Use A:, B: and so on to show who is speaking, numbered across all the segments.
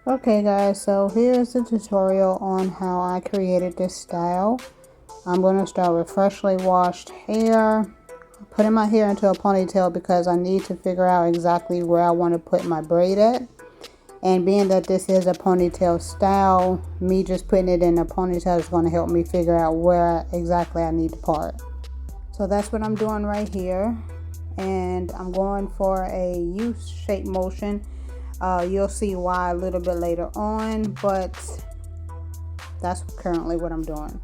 A: Okay guys, so here's the tutorial on how I created this style. I'm going to start with freshly washed hair, putting my hair into a ponytail because I need to figure out exactly where I want to put my braid at. And being that this is a ponytail style, me just putting it in a ponytail is going to help me figure out where exactly I need to part. So that's what I'm doing right here. And I'm going for a U-shaped motion. You'll see why a little bit later on, but that's currently what I'm doing.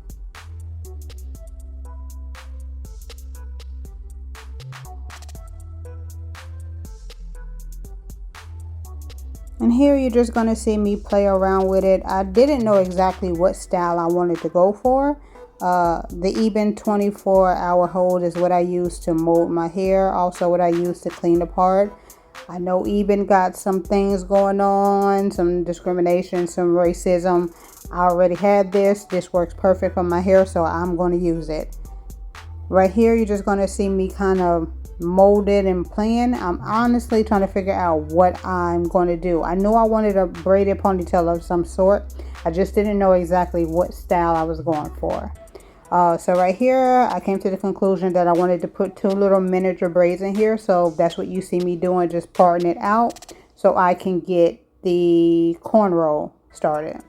A: And here you're just going to see me play around with it. I didn't know exactly what style I wanted to go for. The even 24-hour hold is what I use to mold my hair. Also what I use to clean the part. I know Eben got some things going on, some discrimination, some racism. I already had this. This works perfect for my hair, so I'm going to use it. Right here, you're just going to see me kind of mold it and plan. I'm honestly trying to figure out what I'm going to do. I knew I wanted a braided ponytail of some sort. I just didn't know exactly what style I was going for. So right here, I came to the conclusion that I wanted to put 2 little miniature braids in here. So that's what you see me doing, just parting it out so I can get the cornrow started.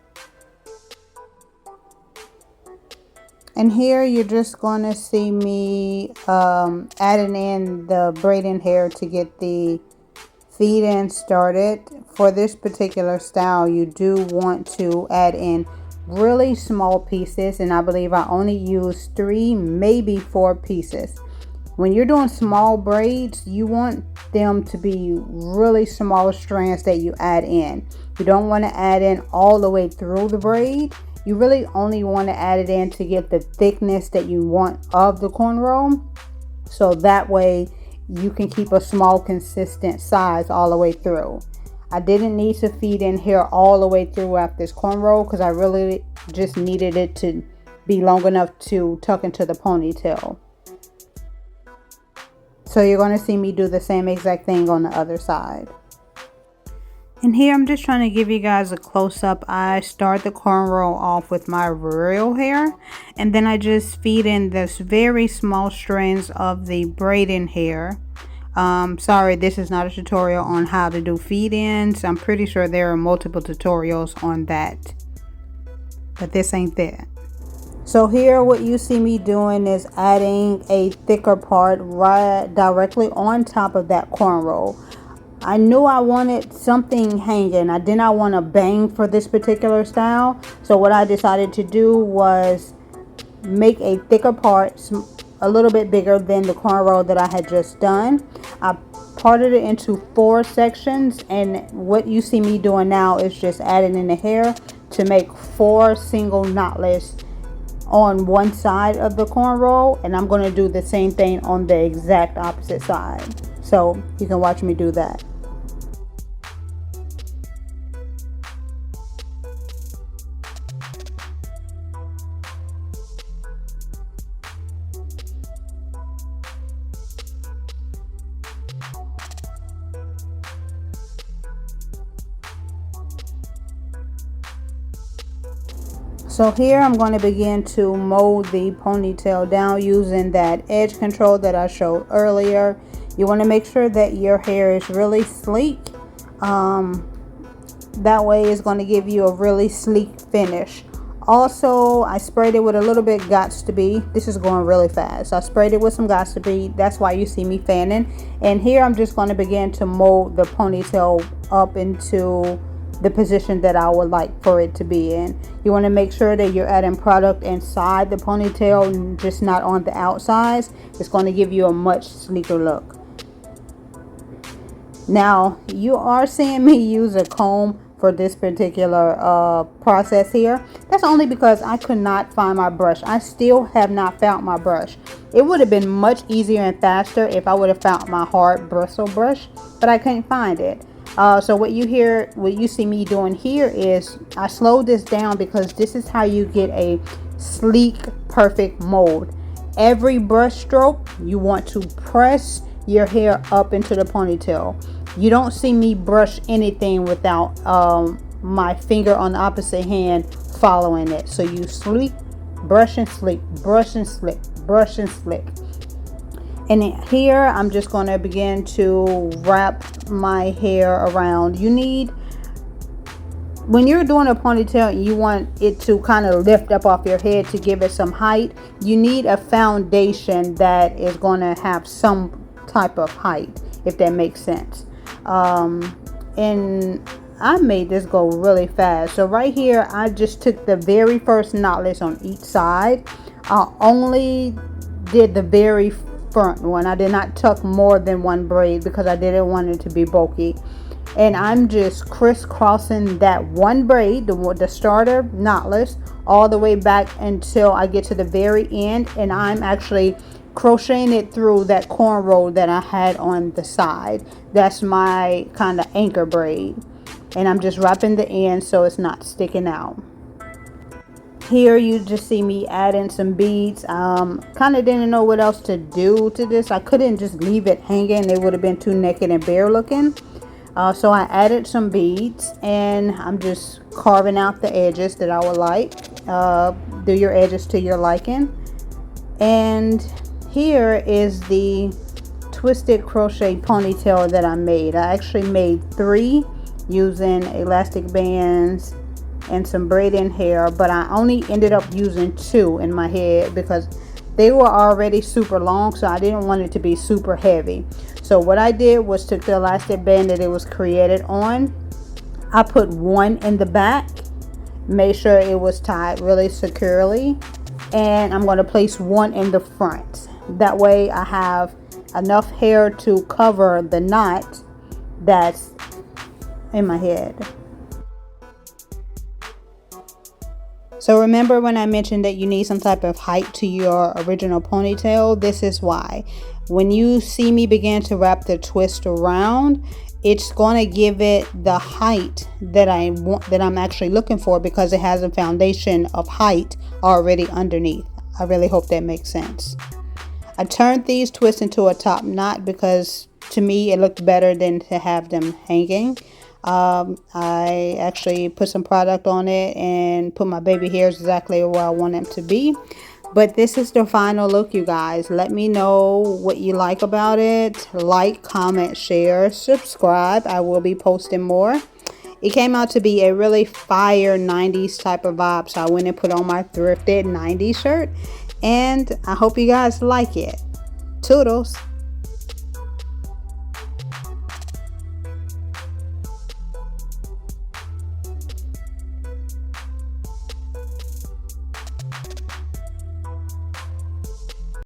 A: And here you're just going to see me adding in the braiding hair to get the feed in started. For this particular style, you do want to add in really small pieces, and I believe I only used 3, maybe 4 pieces. When you're doing small braids, you want them to be really small strands that you add in. You don't want to add in all the way through the braid. You really only want to add it in to get the thickness that you want of the cornrow, so that way you can keep a small consistent size all the way through. I didn't need to feed in hair all the way throughout this cornrow because I really just needed it to be long enough to tuck into the ponytail. So you're going to see me do the same exact thing on the other side. And here I'm just trying to give you guys a close-up. I start the cornrow off with my real hair, and then I just feed in this very small strands of the braiding hair. Sorry, this is not a tutorial on how to do feed-ins. I'm pretty sure there are multiple tutorials on that, but this ain't that. So here what you see me doing is adding a thicker part right directly on top of that cornrow. I knew I wanted something hanging. I did not want a bang for this particular style. So what I decided to do was make a thicker part, a little bit bigger than the cornrow that I had just done. I parted it into 4 sections, and what you see me doing now is just adding in the hair to make 4 single knotless on one side of the cornrow, and I'm going to do the same thing on the exact opposite side. So you can watch me do that. So here I'm going to begin to mold the ponytail down using that edge control that I showed earlier. You want to make sure that your hair is really sleek. That way it's going to give you a really sleek finish. Also, I sprayed it with a little bit Gots to Be. This is going really fast. I sprayed it with some Gots to Be. That's why you see me fanning. And here I'm just going to begin to mold the ponytail up into the position that I would like for it to be in. You want to make sure that you're adding product inside the ponytail and just not on the outsides. It's going to give you a much sleeker look. Now you are seeing me use a comb for this particular process here. That's only because I could not find my brush. I still have not found my brush. It would have been much easier and faster if I would have found my hard bristle brush, but I couldn't find it. So what you see me doing here is I slowed this down because this is how you get a sleek, perfect mold. Every brush stroke, you want to press your hair up into the ponytail. You don't see me brush anything without my finger on the opposite hand following it. So you sleep, brush and sleep, brush and slip, brush and slip. And here I'm just going to begin to wrap my hair around. You need, when you're doing a ponytail and you want it to kind of lift up off your head to give it some height, you need a foundation that is going to have some type of height, if that makes sense. And I made this go really fast. So right here, I just took the very first knotless on each side. I only did the very front one. I did not tuck more than one braid because I didn't want it to be bulky. And I'm just crisscrossing that one braid, the starter knotless, all the way back until I get to the very end, and I'm actually crocheting it through that cornrow that I had on the side. That's my kind of anchor braid, and I'm just wrapping the end so it's not sticking out. Here you just see me adding some beads. Kind of didn't know what else to do to this. I couldn't just leave it hanging. It would have been too naked and bare looking. So I added some beads, and I'm just carving out the edges that I would like. Do your edges to your liking. And here is the twisted crochet ponytail that I made. I actually made 3 using elastic bands and some braiding hair, but I only ended up using 2 in my head because they were already super long, so I didn't want it to be super heavy. So what I did was took the elastic band that it was created on, I put 1 in the back, made sure it was tied really securely, and I'm going to place 1 in the front. That way I have enough hair to cover the knot that's in my head. So remember when I mentioned that you need some type of height to your original ponytail? This is why. When you see me begin to wrap the twist around, it's going to give it the height that I want, that I'm actually looking for, because it has a foundation of height already underneath. I really hope that makes sense. I turned these twists into a top knot because to me it looked better than to have them hanging. I actually put some product on it and put my baby hairs exactly where I want them to be. But this is the final look, you guys. Let me know what you like about it. Like, comment, share, subscribe. I will be posting more. It came out to be a really fire 90s type of vibe, so I went and put on my thrifted 90s shirt, and I hope you guys like it. Toodles.